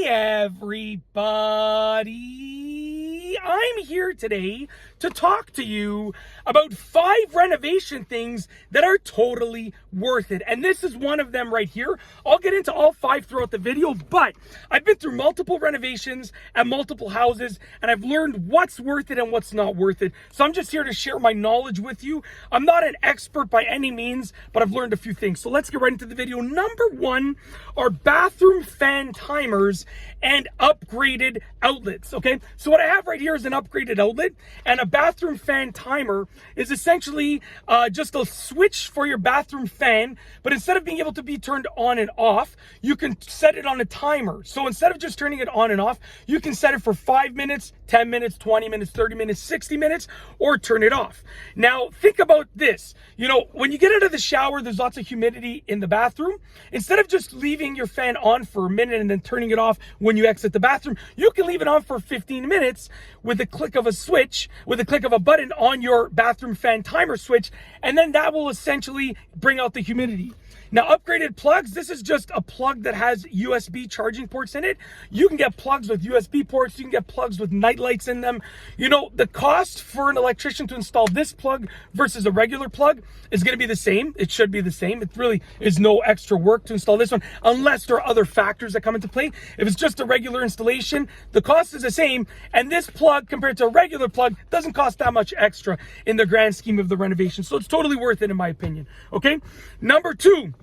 Hey everybody, I'm here today to talk to you about 5 renovation things that are totally worth it. And this is one of them right here. I'll get into all 5 throughout the video, but I've been through multiple renovations at multiple houses and I've learned what's worth it and what's not worth it. So I'm just here to share my knowledge with you. I'm not an expert by any means, but I've learned a few things. So let's get right into the video. Number 1 are bathroom fan timers and upgraded outlets. Okay, so what I have right here is an upgraded outlet, and a bathroom fan timer is essentially just a switch for your bathroom fan, but instead of being able to be turned on and off, you can set it on a timer. So instead of just turning it on and off, you can set it for 5 minutes, 10 minutes, 20 minutes, 30 minutes, 60 minutes, or turn it off. Now think about this. You know, when you get out of the shower, there's lots of humidity in the bathroom. Instead of just leaving your fan on for a minute and then turning it off when you exit the bathroom, you can leave it on for 15 minutes with a click of a switch, with a click of a button on your bathroom fan timer switch, and then that will essentially bring out the humidity. Now, upgraded plugs, this is just a plug that has USB charging ports in it. You can get plugs with USB ports, you can get plugs with night lights in them. You know, the cost for an electrician to install this plug versus a regular plug is gonna be the same. It should be the same. It really is no extra work to install this one, unless there are other factors that come into play. If it's just a regular installation, the cost is the same, and this plug compared to a regular plug doesn't cost that much extra in the grand scheme of the renovation. So it's totally worth it in my opinion, okay? Number 2,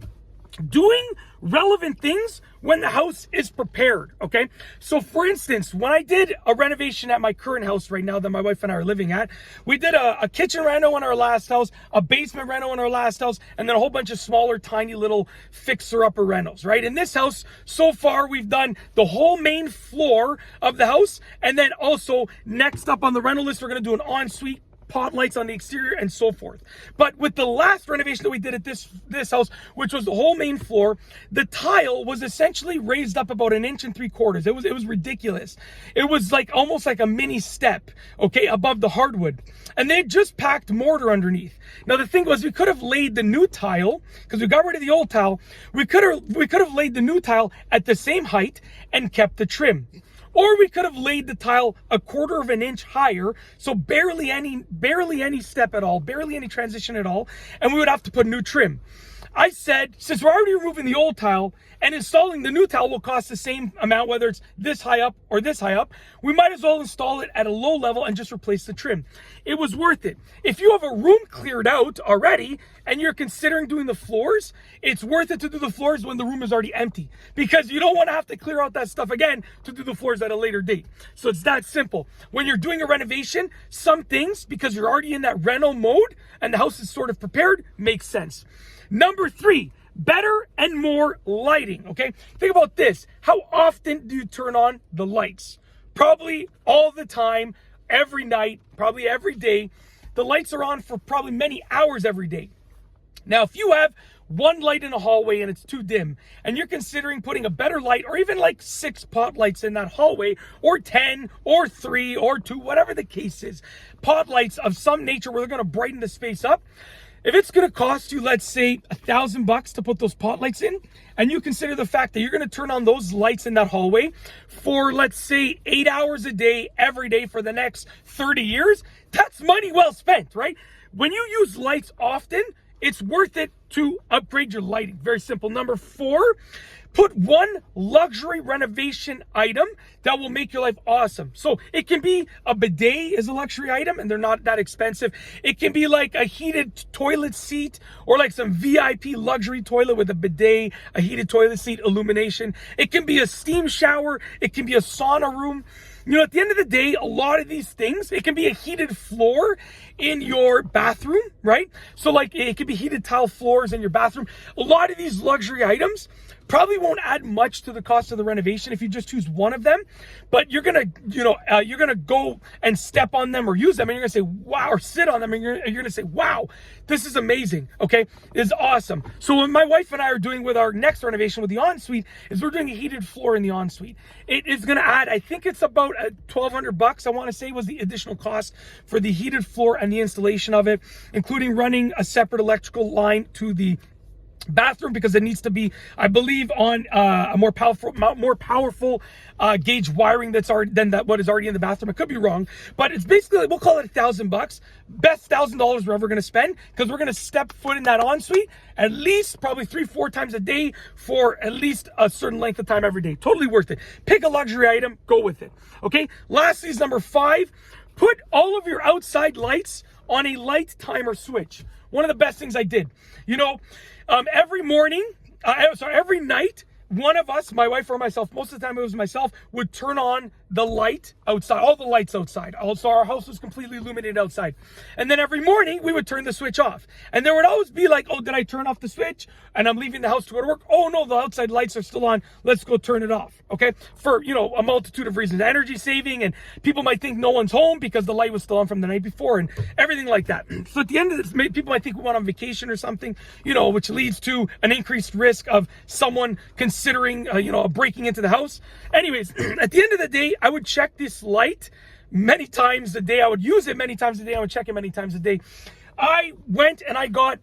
doing relevant things when the house is prepared, okay? So for instance, when I did a renovation at my current house right now that my wife and I are living at, we did a kitchen reno in our last house, a basement reno in our last house, and then a whole bunch of smaller, tiny little fixer-upper renos, right? In this house, so far, we've done the whole main floor of the house, and then also next up on the rental list, we're gonna do an ensuite, pot lights on the exterior, and so forth. But with the last renovation that we did at this house, which was the whole main floor, the tile was essentially raised up about 1 3/4 inches. It was ridiculous. It was like almost like a mini step, okay, above the hardwood. And they just packed mortar underneath. Now the thing was, we could have laid the new tile, because we got rid of the old tile, we could have laid the new tile at the same height and kept the trim. Or we could have laid the tile 1/4 of an inch higher, so barely any step at all, barely any transition at all, and we would have to put new trim. I said, since we're already removing the old tile and installing the new tile will cost the same amount, whether it's this high up or this high up, we might as well install it at a low level and just replace the trim. It was worth it. If you have a room cleared out already and you're considering doing the floors, it's worth it to do the floors when the room is already empty, because you don't want to have to clear out that stuff again to do the floors at a later date. So it's that simple. When you're doing a renovation, some things, because you're already in that reno mode and the house is sort of prepared, makes sense. Number 3, better and more lighting, okay? Think about this. How often do you turn on the lights? Probably all the time, every night, probably every day. The lights are on for probably many hours every day. Now, if you have one light in a hallway and it's too dim, and you're considering putting a better light, or even like 6 pot lights in that hallway, or 10, or 3, or 2, whatever the case is, pot lights of some nature where they're gonna brighten the space up, if it's going to cost you, let's say, $1,000 to put those pot lights in, and you consider the fact that you're going to turn on those lights in that hallway for, let's say, 8 hours a day, every day for the next 30 years, that's money well spent, right? When you use lights often, it's worth it to upgrade your lighting. Very simple. Number 4, put one luxury renovation item that will make your life awesome. So it can be a bidet is a luxury item, and they're not that expensive. It can be like a heated toilet seat, or like some VIP luxury toilet with a bidet, a heated toilet seat, illumination. It can be a steam shower. It can be a sauna room. You know, at the end of the day, a lot of these things, it can be a heated floor in your bathroom, right? So like it could be heated tile floors in your bathroom. A lot of these luxury items probably won't add much to the cost of the renovation if you just choose one of them, but you're gonna, you're gonna go and step on them or use them, and you're gonna say, wow, or sit on them, and you're gonna say, wow, this is amazing, okay? This is awesome. So what my wife and I are doing with our next renovation with the ensuite is we're doing a heated floor in the ensuite. It is gonna add, I think it's about $1,200, I wanna say was the additional cost for the heated floor and the installation of it, including running a separate electrical line to the bathroom because it needs to be, I believe, on a more powerful gauge wiring that's already than that what is already in the bathroom. I could be wrong, but it's basically, we'll call it $1,000. Best $1,000 we're ever going to spend, because we're going to step foot in that ensuite at least probably 3-4 times a day for at least a certain length of time every day. Totally worth it. Pick a luxury item, go with it. Okay. Lastly is number 5. Put all of your outside lights on a light timer switch. One of the best things I did. You know, every morning, every night, one of us, my wife or myself, most of the time it was myself, would turn on the light outside, all the lights outside. Also, our house was completely illuminated outside. And then every morning we would turn the switch off. And there would always be like, oh, did I turn off the switch? And I'm leaving the house to go to work. Oh no, the outside lights are still on. Let's go turn it off. Okay. For, you know, a multitude of reasons, energy saving, and people might think no one's home because the light was still on from the night before and everything like that. So at the end of this, people might think we went on vacation or something, you know, which leads to an increased risk of someone considering, you know, breaking into the house. Anyways, at the end of the day, I would check this light many times a day. I would use it many times a day. I would check it many times a day. I went and I got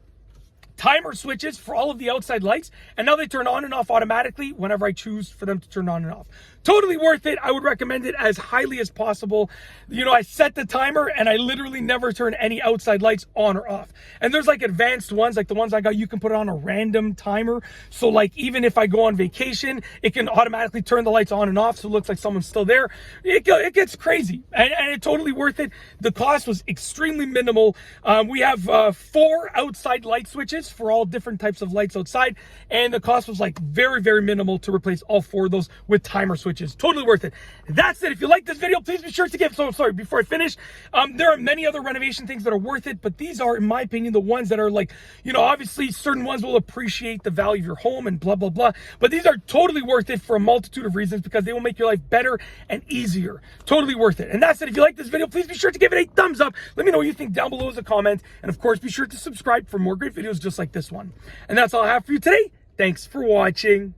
timer switches for all of the outside lights, and now they turn on and off automatically whenever I choose for them to turn on and off. Totally worth it. I would recommend it as highly as possible. You know, I set the timer and I literally never turn any outside lights on or off. And there's like advanced ones, like the ones I got, you can put it on a random timer. So like, even if I go on vacation, it can automatically turn the lights on and off, so it looks like someone's still there. It gets crazy, and it's totally worth it. The cost was extremely minimal. We have 4 outside light switches for all different types of lights outside, and the cost was like very, very minimal to replace all 4 of those with timer switches. Totally worth it. That's it. If you like this video, please be sure to give, before I finish, there are many other renovation things that are worth it, but these are, in my opinion, the ones that are like, you know, obviously certain ones will appreciate the value of your home and blah, blah, blah, but these are totally worth it for a multitude of reasons, because they will make your life better and easier. Totally worth it. And that's it. If you like this video, please be sure to give it a thumbs up. Let me know what you think down below as a comment. And of course, be sure to subscribe for more great videos just like this one. And that's all I have for you today. Thanks for watching.